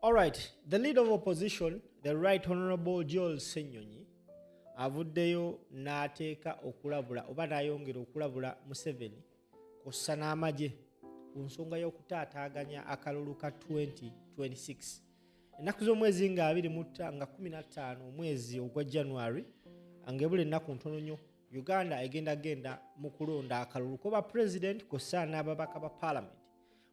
All right, the leader of opposition, the Right Honourable Joel Ssenyonyi, avuddeyo n'ateeka okulabula oba n'ayongera okulabula Museveni kw'ossa n'amagye ku nsonga y'okutaataaganya akalulu ka 2026. Ennaku z'omwezi nga 15 omwezi ogwa January, angebula ennaku ntono nnyo, Uganda egenda mu kulonda akalulu koba president kw'ossa n'ababaka ba parliament.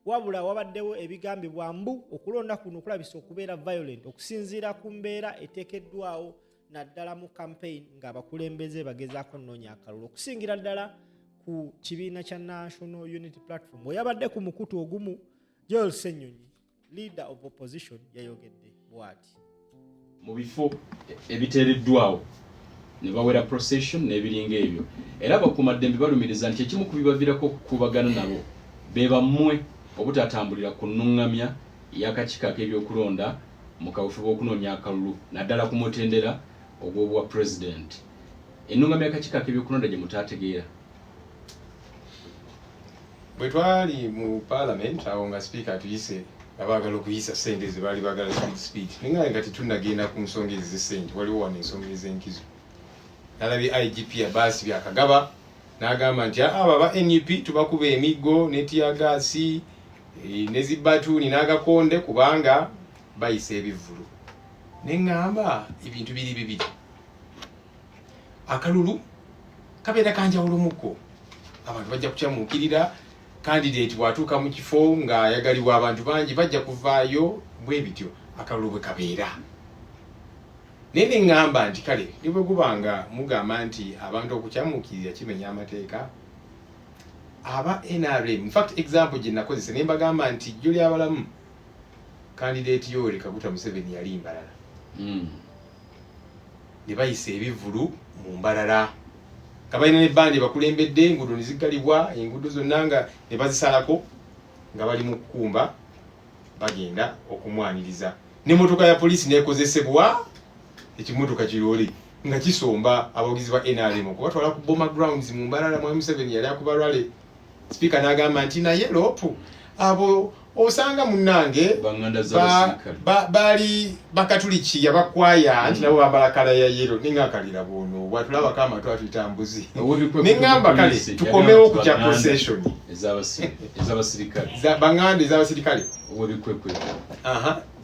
Wabula wabaddewo ebigambibwa mbu okulonda kuno kulabisa okubeera violent okusinziira ku mbeera eteekeddwawo naddala mu campaign ng'abakulembeze bagezaako nnoonya akalulu okusingira ddala ku kibiina kya National Unity Platform. Oyabadde ku mukutu ogumu, Joel Ssenyonyi, leader of opposition, yayogedde bw'ati. Mu bifo ebiteereddwawo ne bawera procession n'ebiringa ebyo, era abakuumaddembe balumiriza nti ekimu ku bibaviirako okukubagana nabo be bammwe obutatambulira ku nnuŋŋamya y'akakiiko ak'ebyokulonda mu kaweefube w'okunoonya akalulu naddala ku mutendera ogw'obwa president. Ennuŋŋamya y'akakiiko ak'ebyokulonda gye mutaategeera. Bwe twali mu parliament awo nga speaker tuyise abaagala okuyisa ssente ze baali baagala speech ninga nga tetunnagenda ku nsonga ezo z'essente, waliwo wano ensonga ez'enkizo. Nalabye IGP abaasi byakagaba n'agamba nti abo aba NUP tubakuba emiggo ne tiyagaasi ne zibbatuuni n'agakonde kubanga bayisa ebivvulu. Ne ŋŋamba ebintu biri bibiri. Akalulu kabeera kanjawulo mukko. Abantu bajja kukyamuukirira, candidate bw'atuuka mu kifo ng'ayagalibwa abantu bangi bajja kuvaayo bwe bityo akalulu bwe kabeera. Naye ne ŋŋamba nti kale ne bwe gubanga mugamba nti abantu okukyamuukirira kimenya amateeka, aba NRM, in fact example gye nakozesa ne mbagamba nti jjo ly'abalamu candidate Yoweri Kaguta Museveni yali Mbarara. Ne bayisa ebivvulu mu Mbarara. Kabalina ne bandi bakulembedde enguudo ne ziggalibwa, enguudo zonna nga ne bazisalako nga bali mu kukumba bagenda okumwaniriza. N'emmotoka ya poliisi neekozesebwa, ekimmotoka kirooli nga kisomba abawagizi ba NRM okubatwala ku Boma Grounds mu Mbarara. Mwami Museveni yali akubalwale. Speaker n'agamba nti naye lopu abo osanga munnange baali bakatuliki yabakwaya nti nabo bambala kala ya yero ninga akalira bono bwatulabako amatu atuyita mbuzi. Neŋŋamba kale tukomewo okukya procession ez'abasirikale baŋŋanda ez'abasirikale owebikwekwe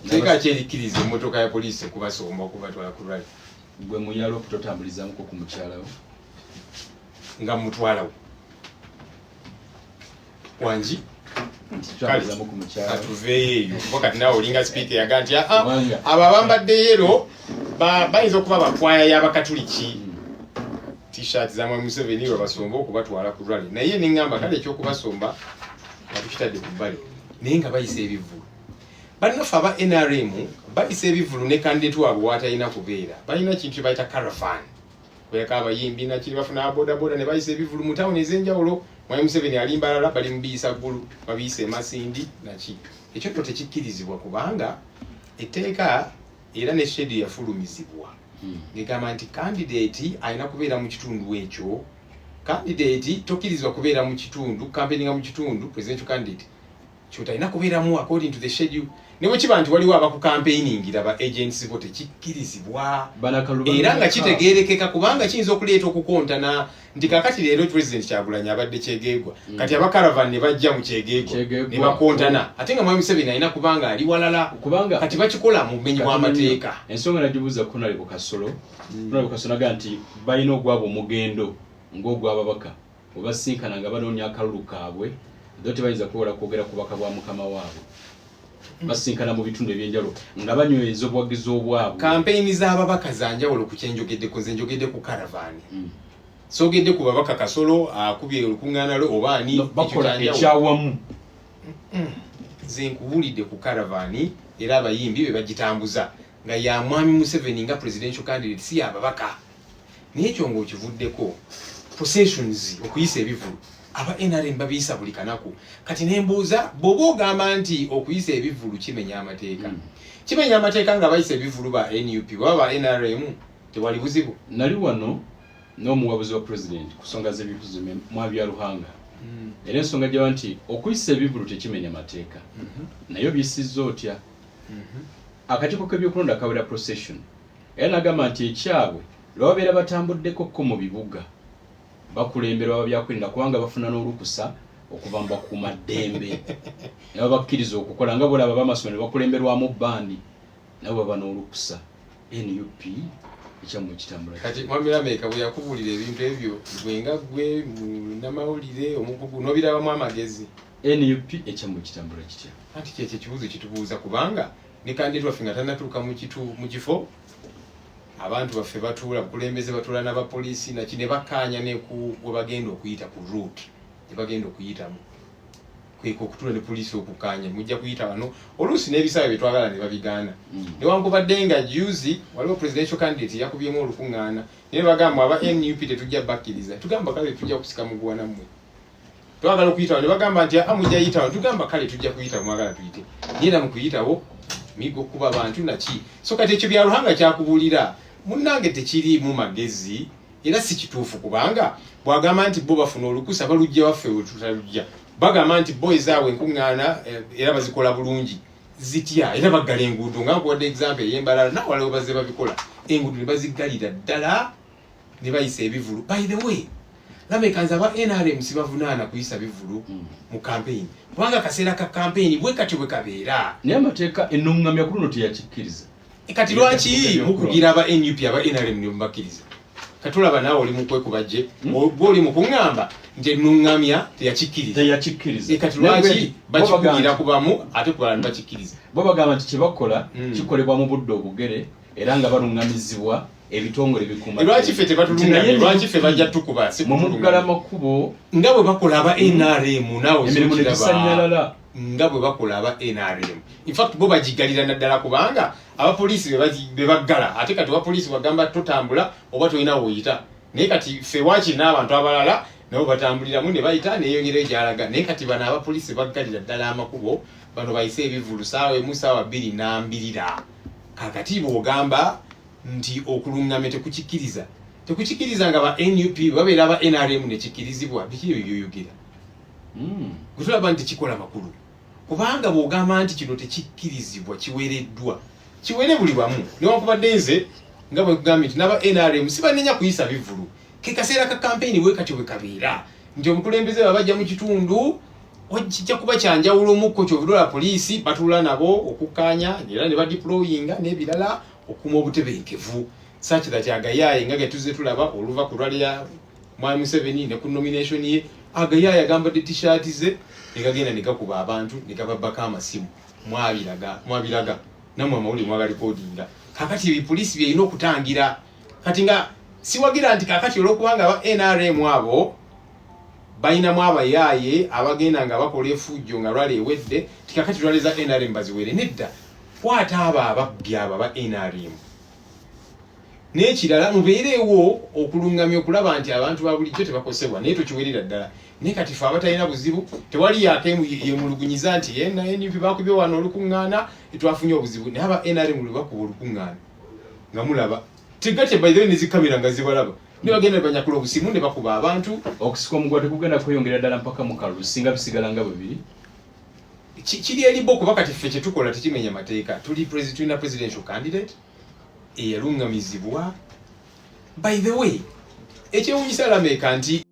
teeka kyerikiriza emmotoka ya poliisi okubasomba okubatwala ku lwali. Gwe muyalo okutotambulizamuko ku mukyalawo nga mutwalawo wangi atuveeyo eyo kuba kati naawe olinga speaker yaga nti abo abambadde yero bayinza okuba bakwaya y'abakatuliki t-shirt za Mwami Museveni babasomba okubatwala ku lwali. Naye neŋŋamba kale ekyokubasomba nga tukitadde ku bbali naye nga bayisa ebivvulu. Bannaffe aba NRM bayisa ebivvulu ne candidate waabwe waatalina kubeera. Balina kintu kye bayita caravan. Kweka abayimbi nakiri bafuna bodaboda ne bayisa ebivvulu mu tawuni ez'enjawulo. Mwami Museveni ali Mbarara bali mubiyisa ggulu babiyisa Masindi naki. Ekyo to tekikkirizibwa kubanga etteeka era ne schedule yafulumizibwa. Ngegamba nti candidate alina kubeera mu kitundu ekyo. Candidate tokkirizibwa kubeera mu kitundu, campaigning mu kitundu, presidential candidate kyotalina kubeeramu according to the schedule. Ne bwe kiba nti waliwo abakucampaigningira ba agents bo tekikkirizibwa era nga kitegeerekeka kubanga kiyinza okuleeta okukontana nti kakati leero president Kyagulanyi abadde Kyegeegwa kati aba caravan ne bajja mu Kyegeegwa ne bakontana ate nga Mwami Museveni alina kubanga ali walala kati bakikola mu bumenyi bw'amateeka. Ensonga nagibuuza Honorable Kasolo naga nti balina ogwabo omugendo ng'ogw'ababaka obasinkana nga banoonya akalulu kaabwe doti bayinza kwogera ku baka bwa mukama waabwe basinkana mu bitundu ebyenjalo nga banyweza obuwagizi obwabwe. Campaign z'ababaka zanjawulo ku kyenjogedde ku nzenjogedde ku caravan. Sogedde ku babaka Kasolo akubye olukuŋŋaana lwe oba ani bakola ekyawamu. Nze nkuwulidde ku caravan era abayimbi be bagitambuza nga ya Mwami Museveni nga presidential candidate si ababaka. Naye ekyo ng'okivuddeko processions okuyisa ebivvulu aba NRM babiyisa buli kanaku. Kati nembuuza bw'oba ogamba nti okuyisa ebivvulu kimenya amateeka. Kimenya amateeka nga bayisa ebivvulu ba NUP baba NRM tewali buzibu. Nali wano n'omuwabuzi wa president ku nsonga z'ebivvulu Mwabya Ruhanga. Era ensonga gy'aba nti okuyisa ebivvulu tekimenya mateeka. Naye byisizza otya akakiiko k'ebyokulonda kawera procession era nagamba nti ekyabwe lwababeera batambuddeko ko mu bibuga bakulemberwa babyakwerinda kubanga bafuna n'olukusa okuva mu bakuumaddembe ne babakkiriza okukola nga bolaba b'amasomero ne bakulemberwamu bandi nabo baba n'olukusa NUP ekyamu ekitambula kati Mwamirameka bwe yakubulira ebintu ebyo gwenga gwe namawulire omukugu n'obirabamu amagezi NUP ekyamu ekitambula kitya anti kyekyo ekibuuzo kitubuuza kubanga ne kandi twaffe nga tannatuuka mu kifo abantu baffe batuula bukulembeze batuula n'abapoliisi naki ne bakaanya ne we bagenda okuyita ku route ne bagenda okuyitamu kweko okutuula ne poliisi okukaanya mujja kuyita wano oluusi n'ebisaawe bye twagala ne babigaana newankubadde nga juzi waliwo presidential candidate yakubyemu olukuŋŋaana naye bagamba aba NUP tetujja bakkiriza tugamba kale tujja kusika muguwa nammwe twagala okuyitawo ne bagamba nti mujja yitawo tugamba kale tujja kuyitawo mwagala tuyite nyera mu kuyitawo migo kuba bantu naki so kati ekyo bya Ruhanga kyakubulira munnange tekiriimu magezi era si kituufu kubanga bwagamba nti bo bafuna olukusa balujja waffe wetutalujja bagamba nti boys awe enkuŋŋaana era bazikola bulungi zitya era baggala enguudo nga nkuwadde example ey'embalala nawalawo bazze babikola enguudo ne baziggalira ddala ne bayisa ebivulu by the way Lamekanza aba NRM sibavunaana kuyisa bivulu mu campaign kubanga kaseera ka campaign bwe kati bwe kabeera naye amateeka ennuŋŋamya ku luno teyakikkiriza kati lwaki mukugira aba NUP aba NRM ne mubakkiriza katulaba naawe oli mu kwekubajje oli mu kuŋŋamba nti ennuŋŋamya teyakikkiriza kati lwaki bakikugira kubamu ate kubala ne bakikkiriza bo bagamba nti kye bakola kikolebwa mu budde obugere era nga baluŋŋamizibwa ebitongole bikuma lwaki ffe tebatulungamye lwaki ffe bajja tukuba mu muggala makubo nga bwe bakola aba NRM naawe emirimu ne gisanyalala nga bwe bakola aba NRM in fact bo bagigalira naddala kubanga abapoliisi be baggala ate kati abapoliisi bagamba totambula oba tolina woyita naye kati ffe waaki n'abantu abalala nabo batambuliramu ne bayita neyongera egyalaga naye kati bano abapoliisi baggalira ddala amakubo bano bayise ebivulu saawa emu saawa 2 n'ambirira kakati bw'ogamba nti okuluŋŋamya tekukikkiriza nga ba NUP babeera aba NRM ne kikkirizibwa biki ebyo byoyogera gutulaba nti kikola makulu kubanga bw'ogamba nti kino tekikkirizibwa kiwere buli wamu newankubadde nze nga bwe kugambye nti n'aba NRM sibanenya kuyisa bivulu ke kaseera ka campaign bwe kati bwe kabeera nti omukulembeze babajja mu kitundu kijja kuba kyanjawulo omukko kyobulola poliisi batuula nabo okukaanya era ne badeployinga n'ebirala okuma obutebenkevu such that agayaye nga getuze tulaba oluva ku lwali ya Mwami Museveni ne ku nomination ye agayaye agamba de t-shirt ze negagenda negakuba abantu negababaka amasimu mwabiraga namwe amawuli mwaga recordinga kakati ebipoliisi byeyina okutangira kati nga siwagira nti kakati olwokubanga aba NRM abo bayinamu abayaye abagenda nga bakola efujjo nga lwali ewedde tikakati lwaleza NRM baziwere nedda kwata ababbi aba NRM n'ekirala mubeerewo okulungamya okulaba nti abantu ba bulijjo tebakosebwa naye tokiwerera ddala naye kati fe abatalina buzibu tewali yemulugunyiza nti NUP bakubye wano olukuŋŋaana etwafunye obuzibu naye aba NRM lwe bakuba olukuŋŋaana nga mulaba tegate by the way nezikamera nga zibalaba ne bagenda banyakula obusimu ne bakuba abantu okusika omugwa tekugenda kweyongera ddala mpaka mukalu singa bisigala nga babiri kiri eribo kuba kati ffe kyetukola tekimenya mateeka tulina presidential candidate eyalungamizibwa by the way ekyewunyisa Lameeka nti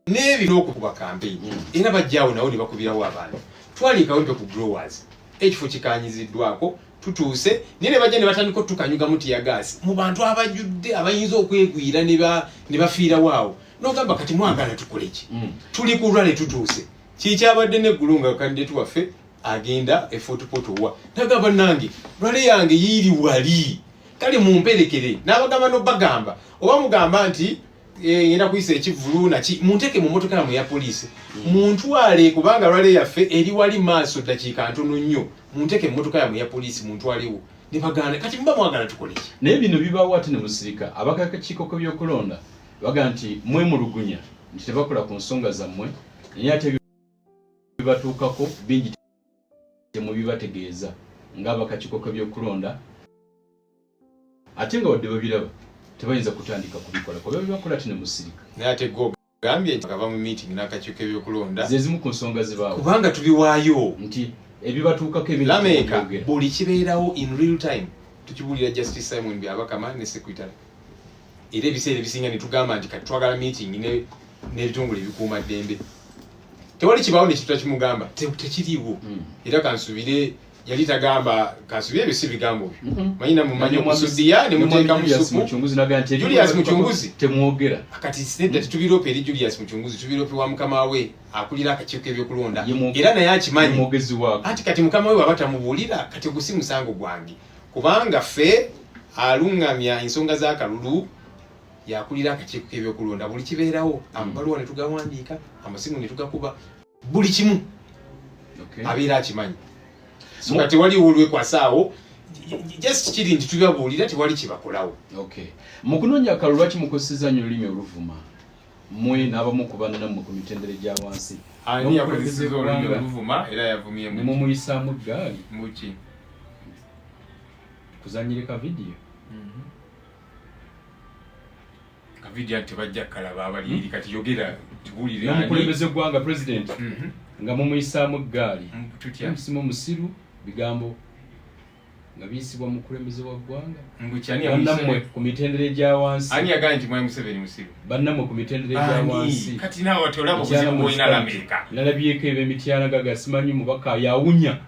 n'ebino okukuba campaign era bajjaawo nawo ne bakubirawo abantu twali kawempe ku growers ekifo kikanyiziddwako tutuuse naye ne bajja ne batandika otukanyuga mu tiyagaasi mu bantu abajjudde abayinza okwegwira ne bafiirawo awo n'ogamba kati mwagala tukole ki tuli ku lwale tutuuse kikyabadde n'eggulu nga kandidate waffe agenda efotopotowa nagamba nange lwale yange yiri wali kale mumperekere n'abagamba n'obagamba oba mugamba nti ngenda kuyisa ekivulu naki munteke mu motoka yammwe ya poliisi muntwale kubanga lwale yaffe eri wali maaso ddakiika ntono nnyo munteke mu motoka yammwe ya poliisi muntwalewo ne baganda kati muba mwagala tukole ki naye bino bibaawo ate ne musirika abakakiiko k'ebyokulonda baga nti mwe mulugunya nti tebakola ku nsonga zammwe naye ate bibatuukako bingi temubibategeeza ng'abakakiiko k'ebyokulonda ate nga wadde babiraba tebayinza kutandika kubikola kuba bibakola ate ne musirika naye ate gambye nti akava mu meeting n'akakiiko k'ebyokulonda ze zimu ku nsonga zibaawo kubanga tubiwaayo nti ebibatuukako Lameka buli kibeerawo in real time tukibulira Justice Simon Byabakama ne secretary era ebiseera ebisinga ne tugamba nti kati twagala meeting n'ebitongole ebikuuma ddembe tewali kibaawo ne kitu kimugamba tekiriiwo era kansubire yali tagamba kansubire ebyo si bigambo byo manyina mumanyi okusudiya ne muteeka mu supu Julius Muchunguzi temwogera kati sidda tubirope eri Julius Muchunguzi tubirope wa mukama we akulira akakiiko ebyokulonda era naye akimanyi mwogezi wako anti kati mukama we wabata mubuulira kati gusi musango gwange kubanga ffe alungamya ensonga z'akalulu yakulira akakiiko ebyokulonda buli kibeerawo amabaluwa ne tugawandiika amasimu ne tugakuba buli kimu abeera akimanyi so kati wali olwekwasaawo just kiri nti tubabuulira tewali kibakolawo mu kunoonya akalulu lwaki mukozeseza nnyo olulimi oluvuma mmwe n'abamu ku bannammwe ku mitendere gya wansi ani yakozeseza olulimi oluvuma era yavumye ne mumuyisaamu eggaali muki kuzanyire ka vidiyo kavidiyo tebajja kalaba abali kati yogera tubulire n'omukulembeze gwanga president nga mumuyisaamu eggaali musimu musiru bigambo nga biyisibwa mukulembeze wa ggwanga bannammwe ku mitendere gya wansi ani yagamba nti mwami Museveni musiru bannammwe ku mitendere gya wansi kati naawe tolaba okuzibu bw'olina Lameka nalabyeko ebyo emityanaga simanyi mubaka yawunya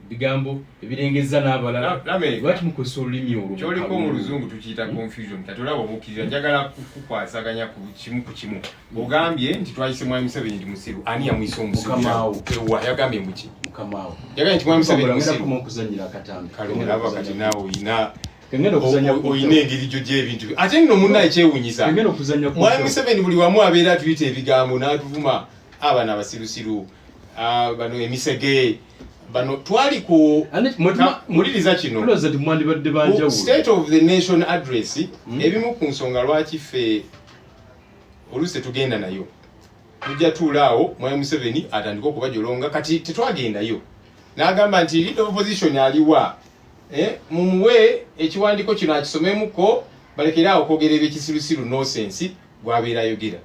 bigambo ebirengeza n'abalala lwaki mukozesa olulimi olwo kyoliko mu luzungu tukiyita confusion kati olaba omukkiriza njagala kukwasaganya ku kimu ku kimu ogambye nti twayise mwami Museveni ndi musiru ani yamuyise omusiru ewa yagambye muki mukamaawo yagambye nti mwami Museveni musiru okuzanyira akatambi kale olaba kati naawe oyina engeri gyo gy'ebintu ate nno munnaye kyewunyisa mwami Museveni buli wamu abeera atuyita ebigambo n'atuvuma abaana abasirusiru bano emisege bano twali ku muliriza kino State of the Nation address ebimu ku nsonga lwaki ffe oluse tugenda nayo tujja tuulaawo mwami Museveni atandika okubajolonga kati tetwagendayo n'agamba nti leader opposition aliwa mumuwe ekiwandiiko kino akisomemuko balekeraawo okwogera ebyekisirusiru nonsense gwabeera ayogera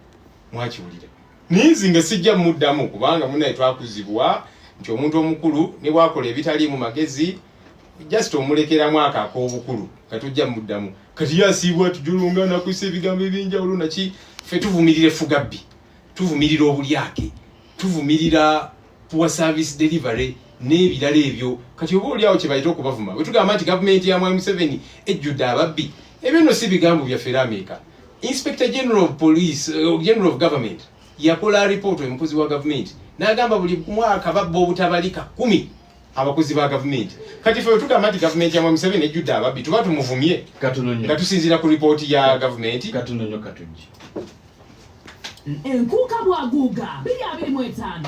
mwakiwulira ninzi nga sijja muddamu kubanga munaye twakuzibwa nti omuntu omukulu ne bwakola ebitali mu magezi just omulekeramu akak'obukulu katujja muddamu kati yasiibwa tujulunga nakwisa ebigambo ebyenjawulo naki ffe tuvumirira effugabbi tuvumirira obulyake tuvumirira poor service delivery n'ebirala ebyo kati oba oliawo kye bayita okubavuma bwe tugamba nti gavumenti ya mwami Museveni ejjudde ababbi ebyo nno si bigambo byaffe Lameka Inspector General of Police General of Government yakola report omukozi wa gavumenti n'agamba buli mwaka babba obutabalika 10 abakozi ba gavumenti kati ffe tugamba nti gavumenti ya mwami Museveni ejjudde ababbi tuba tumuvumye nga tusinziira ku ripooti ya gavumenti katononyo katujji enkuuka bwaguuga 225